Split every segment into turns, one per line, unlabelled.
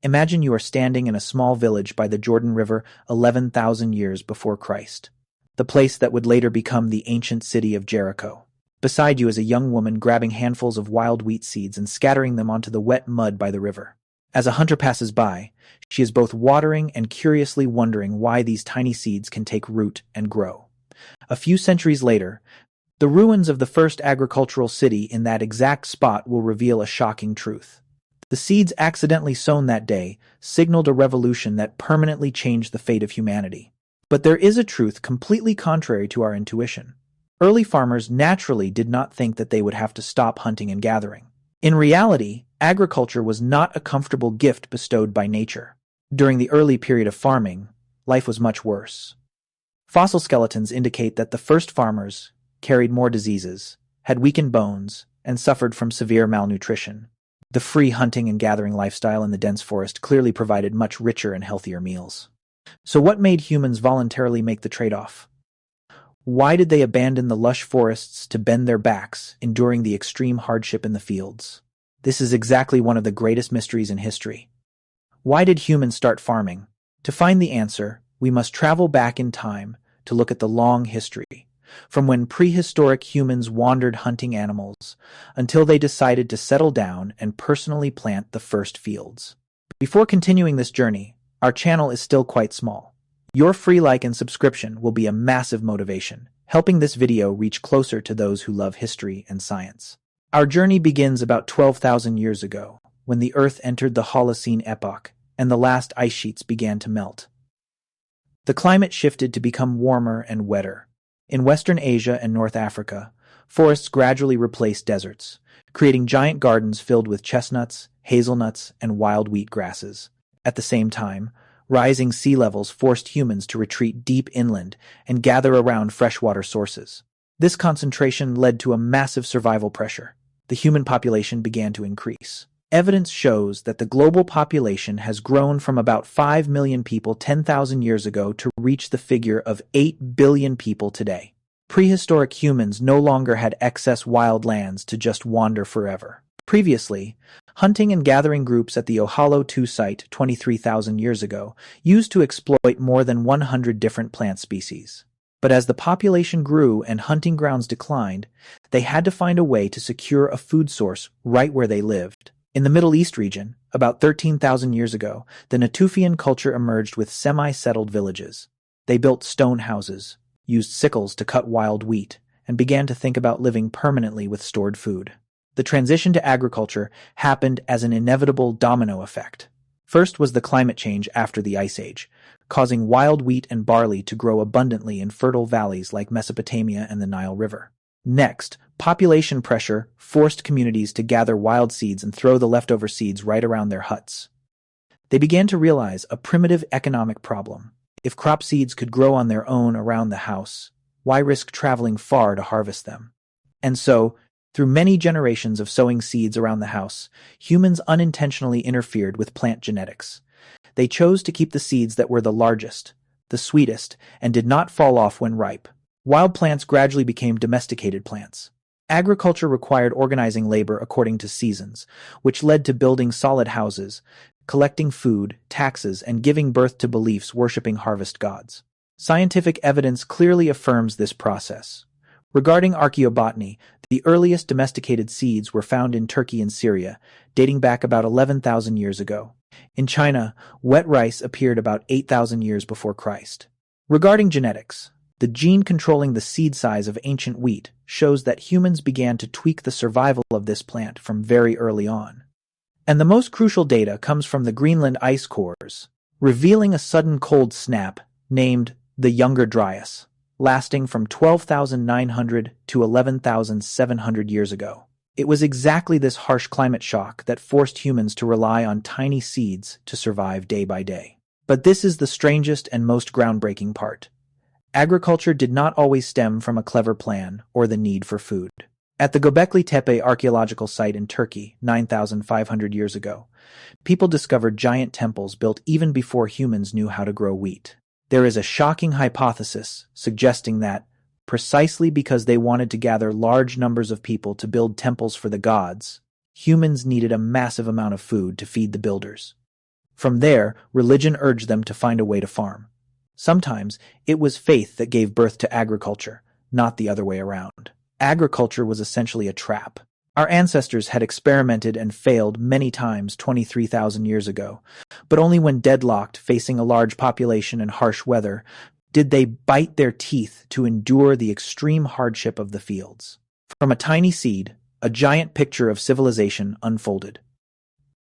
Imagine you are standing in a small village by the Jordan River 11,000 years before Christ, the place that would later become the ancient city of Jericho. Beside you is a young woman grabbing handfuls of wild wheat seeds and scattering them onto the wet mud by the river. As a hunter passes by, she is both watering and curiously wondering why these tiny seeds can take root and grow. A few centuries later, the ruins of the first agricultural city in that exact spot will reveal a shocking truth. The seeds accidentally sown that day signaled a revolution that permanently changed the fate of humanity. But there is a truth completely contrary to our intuition. Early farmers naturally did not think that they would have to stop hunting and gathering. In reality, agriculture was not a comfortable gift bestowed by nature. During the early period of farming, life was much worse. Fossil skeletons indicate that the first farmers carried more diseases, had weakened bones, and suffered from severe malnutrition. The free hunting and gathering lifestyle in the dense forest clearly provided much richer and healthier meals. So what made humans voluntarily make the trade-off? Why did they abandon the lush forests to bend their backs, enduring the extreme hardship in the fields? This is exactly one of the greatest mysteries in history. Why did humans start farming? To find the answer, we must travel back in time to look at the long history, from when prehistoric humans wandered hunting animals until they decided to settle down and personally plant the first fields. Before continuing this journey, our channel is still quite small. Your free like and subscription will be a massive motivation, helping this video reach closer to those who love history and science. Our journey begins about 12,000 years ago, when the Earth entered the Holocene epoch and the last ice sheets began to melt. The climate shifted to become warmer and wetter. In Western Asia and North Africa, forests gradually replaced deserts, creating giant gardens filled with chestnuts, hazelnuts, and wild wheat grasses. At the same time, rising sea levels forced humans to retreat deep inland and gather around freshwater sources. This concentration led to a massive survival pressure. The human population began to increase. Evidence shows that the global population has grown from about 5 million people 10,000 years ago to reach the figure of 8 billion people today. Prehistoric humans no longer had excess wild lands to just wander forever. Previously, hunting and gathering groups at the Ohalo 2 site 23,000 years ago used to exploit more than 100 different plant species. But as the population grew and hunting grounds declined, they had to find a way to secure a food source right where they lived. In the Middle East region, about 13,000 years ago, the Natufian culture emerged with semi-settled villages. They built stone houses, used sickles to cut wild wheat, and began to think about living permanently with stored food. The transition to agriculture happened as an inevitable domino effect. First was the climate change after the Ice Age, causing wild wheat and barley to grow abundantly in fertile valleys like Mesopotamia and the Nile River. Next, population pressure forced communities to gather wild seeds and throw the leftover seeds right around their huts. They began to realize a primitive economic problem. If crop seeds could grow on their own around the house, why risk traveling far to harvest them? And so, through many generations of sowing seeds around the house, humans unintentionally interfered with plant genetics. They chose to keep the seeds that were the largest, the sweetest, and did not fall off when ripe. Wild plants gradually became domesticated plants. Agriculture required organizing labor according to seasons, which led to building solid houses, collecting food, taxes, and giving birth to beliefs worshipping harvest gods. Scientific evidence clearly affirms this process. Regarding archaeobotany, the earliest domesticated seeds were found in Turkey and Syria, dating back about 11,000 years ago. In China, wet rice appeared about 8,000 years before Christ. Regarding genetics, the gene controlling the seed size of ancient wheat shows that humans began to tweak the survival of this plant from very early on. And the most crucial data comes from the Greenland ice cores, revealing a sudden cold snap named the Younger Dryas, lasting from 12,900 to 11,700 years ago. It was exactly this harsh climate shock that forced humans to rely on tiny seeds to survive day by day. But this is the strangest and most groundbreaking part. Agriculture did not always stem from a clever plan or the need for food. At the Gobekli Tepe archaeological site in Turkey, 9,500 years ago, people discovered giant temples built even before humans knew how to grow wheat. There is a shocking hypothesis suggesting that, precisely because they wanted to gather large numbers of people to build temples for the gods, humans needed a massive amount of food to feed the builders. From there, religion urged them to find a way to farm. Sometimes, it was faith that gave birth to agriculture, not the other way around. Agriculture was essentially a trap. Our ancestors had experimented and failed many times 23,000 years ago, but only when deadlocked, facing a large population and harsh weather, did they bite their teeth to endure the extreme hardship of the fields. From a tiny seed, a giant picture of civilization unfolded.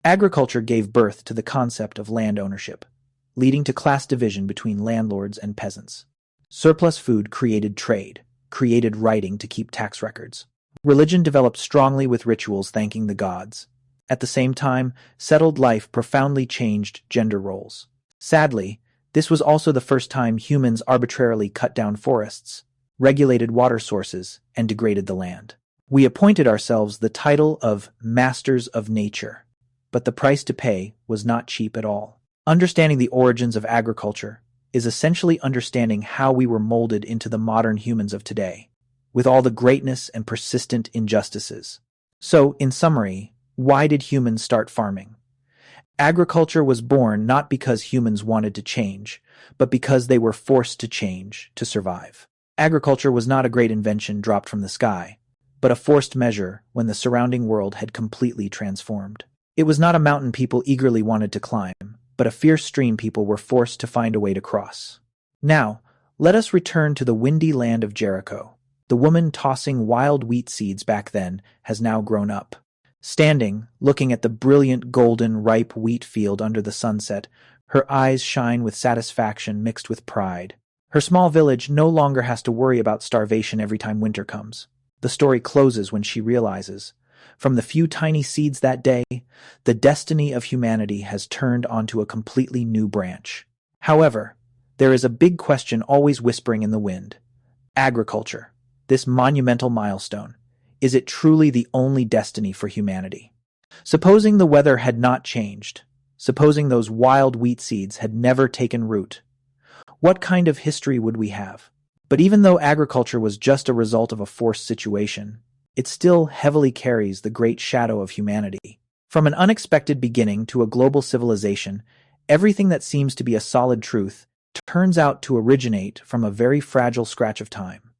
Agriculture gave birth to the concept of land ownership, leading to class division between landlords and peasants. Surplus food created trade, created writing to keep tax records. Religion developed strongly with rituals thanking the gods. At the same time, settled life profoundly changed gender roles. Sadly, this was also the first time humans arbitrarily cut down forests, regulated water sources, and degraded the land. We appointed ourselves the title of Masters of Nature, but the price to pay was not cheap at all. Understanding the origins of agriculture is essentially understanding how we were molded into the modern humans of today, with all the greatness and persistent injustices. So, in summary, why did humans start farming? Agriculture was born not because humans wanted to change, but because they were forced to change to survive. Agriculture was not a great invention dropped from the sky, but a forced measure when the surrounding world had completely transformed. It was not a mountain people eagerly wanted to climb, but a fierce stream people were forced to find a way to cross. Now, let us return to the windy land of Jericho. The woman tossing wild wheat seeds back then has now grown up. Standing, looking at the brilliant golden ripe wheat field under the sunset, her eyes shine with satisfaction mixed with pride. Her small village no longer has to worry about starvation every time winter comes. The story closes when she realizes, from the few tiny seeds that day, the destiny of humanity has turned onto a completely new branch. However, there is a big question always whispering in the wind. Agriculture, this monumental milestone, is it truly the only destiny for humanity? Supposing the weather had not changed, supposing those wild wheat seeds had never taken root, what kind of history would we have? But even though agriculture was just a result of a forced situation, it still heavily carries the great shadow of humanity. From an unexpected beginning to a global civilization, everything that seems to be a solid truth turns out to originate from a very fragile scratch of time.